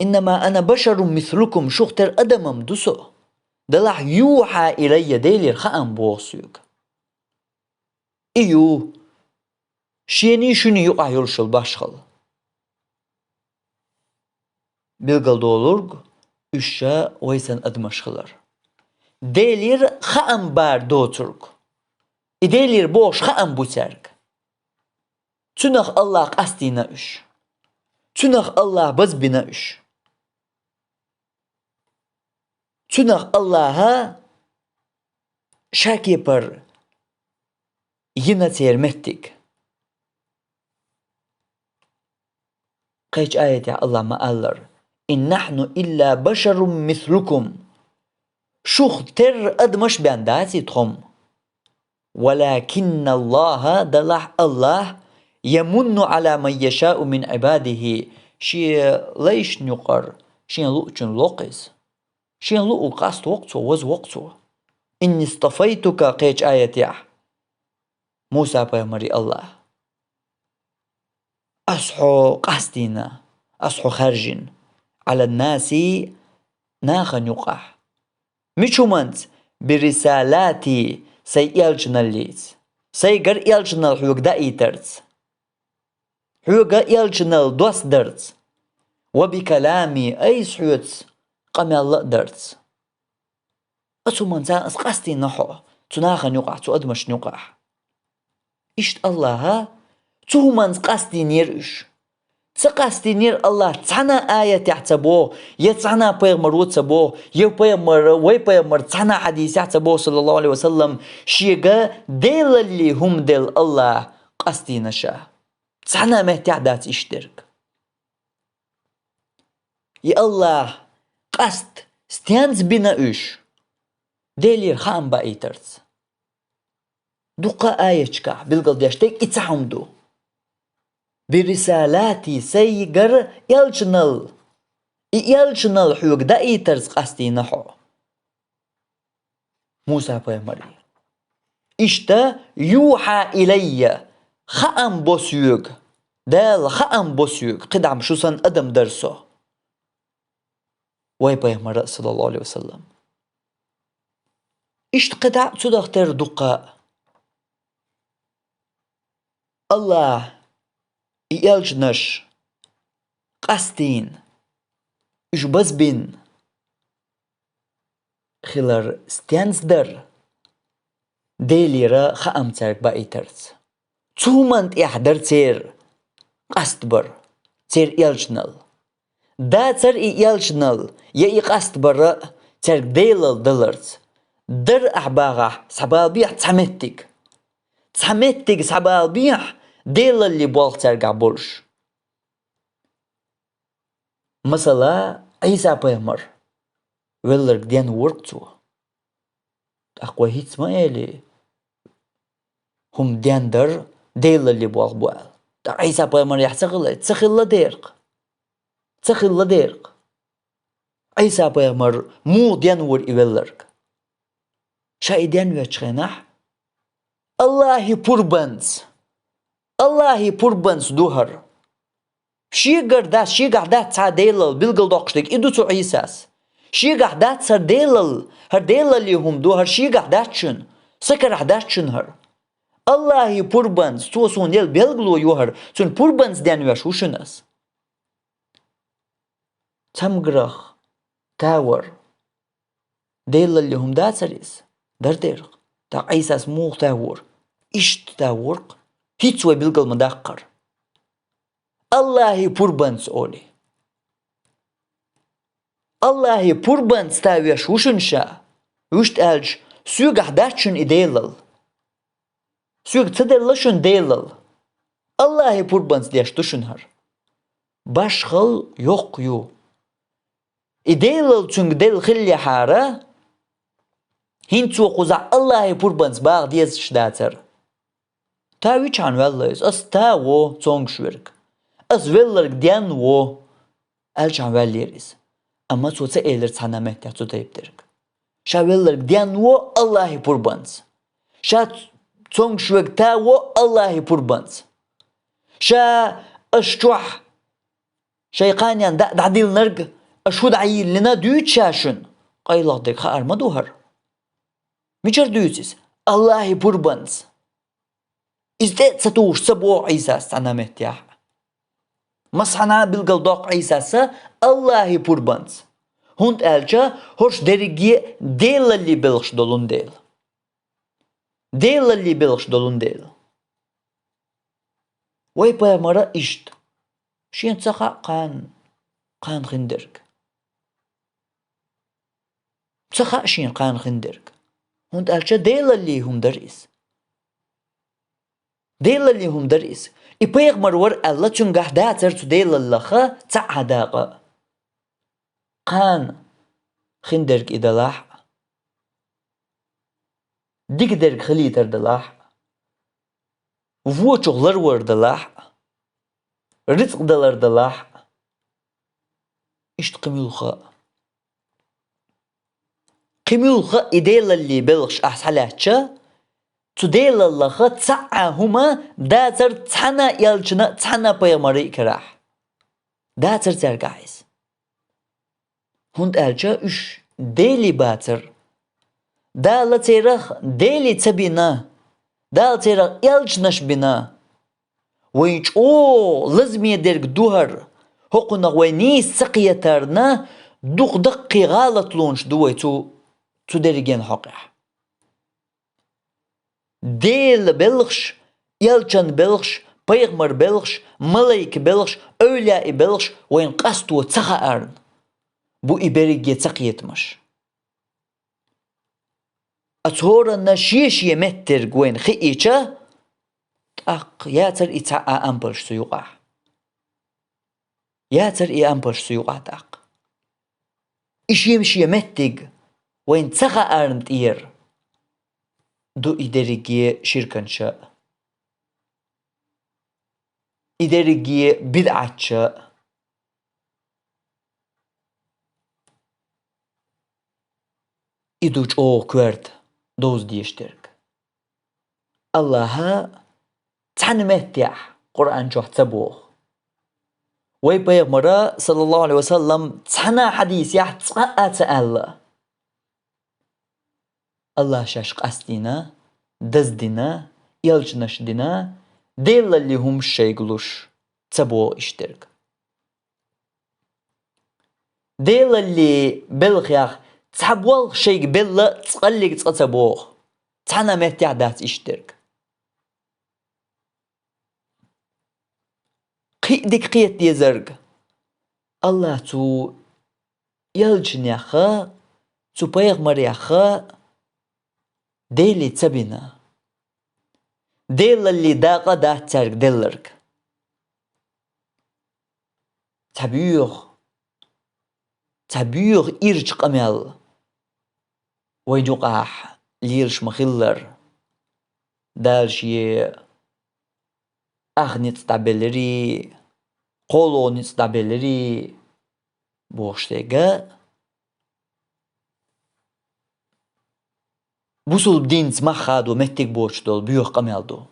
إنما أنا بشر مثلكم شختر أدمم دوسو دلح يوحى إلي ديلير خأم بوصيوك إيو شيني شوني يقع يرشل باشخل بلغل دولورغ üşşe ويسن أدمشخلر ديلير خأم بار دوترغ إديلير بوش خأم بوترغ تنخ الله قستينا üş تنخ الله بزبنا üş تنخ Allah'a şak yapar yine termettik kaç ayet ya Allah ma'allar إن نحن إلا بشر مثلكم شوخ تر أدمش بأنداتي تخم ولكن الله دلح الله يمن على من يشاء من عباده شي ليش نقر شي لؤجن لقز شي لؤ قاست وقته وز وقته إني اصطفيتك قيج آية يا موسى بيمري الله أصحو قاستينا أصحو خارجين على الناس ناخا يقح مشومنت برسالاتي سيالجنا الليز سيقر يالجنا الحيوك دا إيترز حيوك يالجنا الدوس درز وبكلامي أي سحوت قمي الله درز أتومن زان أسقاستي نحو تناخا يقح تؤدمش يقح إشت الله تومن قاستي نيرش تقاستي نير الله تانا آية تحتبو يتانا بيغمر وتبو يبيغمر ويبيغمر تانا حديث تحتبو صلى الله عليه وسلم شيغا ديل اللي هم ديل الله قاستي نشا تانا مهتعدات اشترك يا الله قاست ستيانز بنا ايش ديلير خام بايترز دوقا آية شكا بالقل ديشتك اتحمدو برسالاتي سيقر يلشنل حيوك دا إيترز قاستي نحو موسى بيمري إشتا يوحى إلي خأم بوسيوك دال خأم بوسيوك قدعم شوسن أدم درسو وي بيمري صلى الله عليه وسلم إشت قدع تدختر دقاء الله يلجنش قاستين إش بزبين خلر ستيانزدر ديليرا خأم ترك بايترز تومنت إحدر تير قاستبر تير يلجنل دا تر يلجنل يأي قاستبر ترك ديلل دلرز در أحباغة سبال بيح تحمتك سبال بيح ديل اللي بوالك ترقع بولش مثلا عيسى بيمر ولرق ديان ورقتو أقوى هيت ما يلي هم ديان در ديل اللي بوالك بوال عيسى بيمر يحتغل تسخل ديرق عيسى بيمر مو ديان ور إولرق شاي ديان ويتشغنح الله بوربنز الله بوربنس دوهر شيغر دا تا ديلل بلغل دوقشتك إدو تو عيساس شيغر دا تا ديلل هر ديلل اللي هم دوهر شيغر دا تشن سكر دا تشن هر الله بوربنس تو سون ديل بلغلو يوهر تون بوربنس ديان وشوشنس تمغرخ تاور ديلل اللي هم دا تريس در ديرق تا عيساس موغ تاور إشت تاورق هيتسوي بلغل مداقر الله بوربنس أولي الله بوربنس تاويش وشنشا وشت ألج سوغ أحداتشن إديلل سوغ تدلشن ديلل الله بوربنس ديش تشنهر باشخل يوق يو إديلل تنگ ديل خلي حارة هنتو قوزع الله بوربنس باغ ديز شداتر تاوي چان وليس أس تاو تونغ شورك أس ولرك ديان و أل چان وليريس أما توتا إيلر تانا مهتيا توتا يبترك شا ولرك ديان و الله بوربنس شا تونغ شورك تاو الله بوربنس شا أشتوح Şeyqaniyan da dilnarg aşud ayillina düğüt şaşın. Qaylaqdık ha arma duhar. Miçer düğütsiz. Allahi purbans. İzde satuş sabo İsa sana mehtiyah. Masana bilgaldoq İsa'sa Allahi purbans. Hund elça hoş derigi delali belx dolun del. Delali belx dolun del. Way pa mara işt. Şien tsaqa qan xindirg. Tsaqa şien qan xindirg. Hund elça delali hum daris. Delali hum daris. İpayğmar var Allah çungah da'tar tu delallaha tsa'adaqa. Qan xindirg idalah. Digderg xiliter dalah. Vuoçuqlar var dalah. Rizq dalar dalah. İşt qimulxa. Qimulxa idalalli belx ahsalahça tudellallaha tsa'ahuma da'tar tsana yalçına tsana payğmarı ikrah. Da'tar zergais. Hund elça üç deli batır. Da'la terah deli tabina. Da'la terah yalçınaş bina. وينش لازم يدرك دوهر هقنا ويني سقيتارنا دوق دقي غلط لونش دوي تو درجين حقح ديل بلغش يلچن بلغش بيغمر بلغش ملايك بلغش أولياء بلغش وين قصتو تسخى أرن بو إبريجي تسقيتمش أتهورا نشيش يمتر وين خيئيشا ياتر إتعاء أمبرش سيوقع ياتر إي أمبرش سيوقع تاق إش يمشي يمتق وين تسخى أرنت إير دو إداريجي شركنشا إداريجي بدعتشا إدوش كورد دوز ديشترك الله تعنمتيح قرآن جوح تبوخ ويبيغمرا صلى الله عليه وسلم تحنا حديث يح تقاء الله الله شاشق أستينا دزدنا يلجنش دينا ديل اللي هم الشيقلوش تبو اشترك ديل اللي بلغيخ تحبوال شيق بلا تقلق تقتبوخ تحنا متيح دات اشترك ديك قيت يزرق الله تو يلجن يخا تو بيغمر يخا ديلي تبنا ديل اللي داقا دات ترق دلرق تبيوغ إرج قمال ويجوقاح ليرش مخلر دالشي أغنيت تابلري قولونيت تابلري بوشتيغا بوصل بدين تمخادو مهتك بوشتول بيوخ قمالدو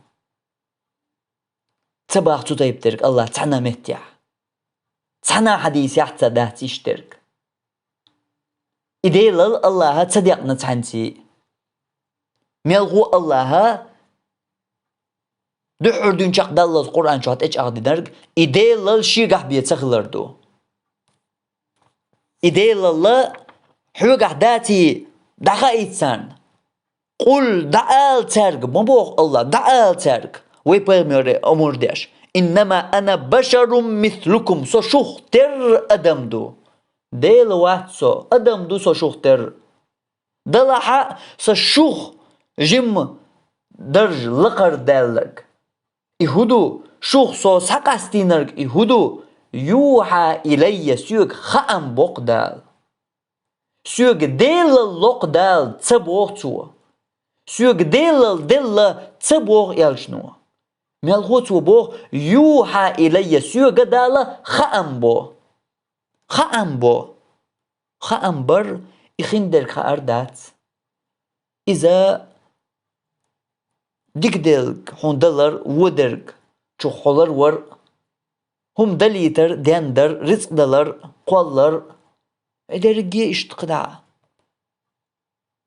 تباخ تطيب ترك الله تحنا مهتيح تحنا حديث يحتى دات يشترك إدي لل الله تصدقنا تحنتي ميلغو الله دحردون چاق دالله القرآن شوات اچ اغدي درگ إدي لل شيغح بيتخلردو إدي لل حوغح داتي دخا إتسان قل دعال ترق مبوغ الله دعال ترق ويبرميري أمور ديش إنما أنا بشر مثلكم سو شوختر أدمدو ديل واتسو أدمدو سو شوختر دلحا سو شوخ جم درج لقر دالك إهدو شوخ سو ساقستينرق إهدو يوحى إلي سيوك خام بوق دال سيوك ديل اللوق دال تبوغتو سيوك ديل تبوغ يالشنو ملغوتو بوغ يوحى إلي سيوك دال خام بر إخندر خاردات إذا ديك ديلك هوندلر ودرك چو خولر ور هم دليتر ديندر رزق دلر قولر إدرجي اشتقدع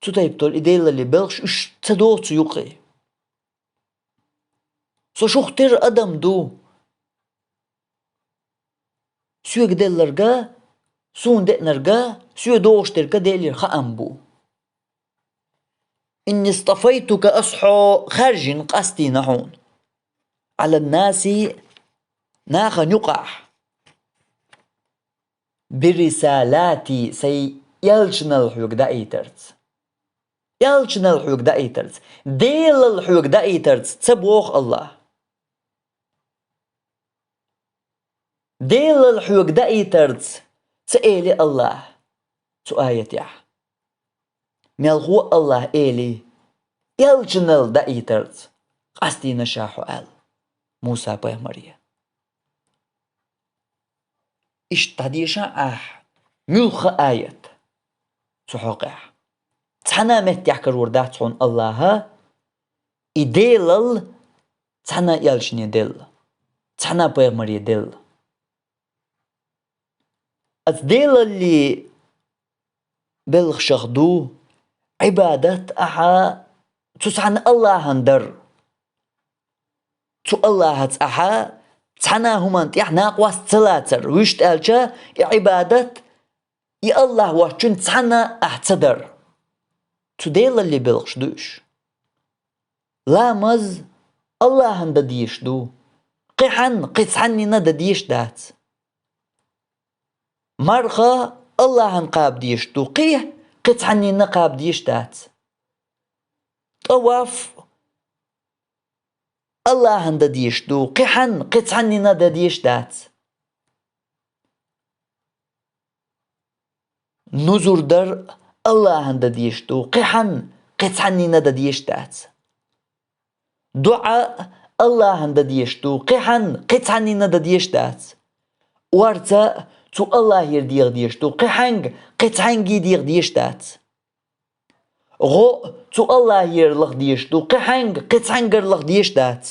تطيبتول إديل اللي بلغش اشتدوت يقي سو شختر أدم دو سوى دلرجا سون دقنرجا سوى دوشترجا ديلر خأمبو إني اصطفيتك أصحو خارج قصدي نحون على الناس ناخا يقع برسالاتي سي يلشن الحيوك دايترت يلشن الحيوك دايترت ديل الحيوك دايترت تبوخ الله ديل الحيوك دايترت سألي الله سؤاية يح ميلغو الله إلي يلشن الدايترت قصدي نشاحو آل موسى بيه مريم اشتديشا ملخ آية سحوقع تحنا متيح كروردات صون الله إديلل تحنا يلشني دل تحنا بيه مريم دل الديل اللي بلغ شخدو عبادة تسعن الله هندر تو الله تحنا همان تيحنا قواس تلاتر ويشت ألشا عبادة يا الله وحشن تحنا أحتدر تو ديل اللي بلغش دوش لامز الله هند ديش دو قيحن قيتحني ند ديش دات مرخا الله هنقاب ديش دو قيتحني نقاب ديش دات طواف الله هند ديش دو قيحن قيتحني ند ديش دات نزور در الله هند ديش دو قيحن قيتحني ند ديش دات دعاء الله هند ديش دو قيحن قيتحني ند ديش دات ورتا تو الله يرديغ ديش دو قيحن قيتحنجي ديغ ديش دات غو تو الله يرلغ ديش دو قيحن قيتحنجر لغ ديش دات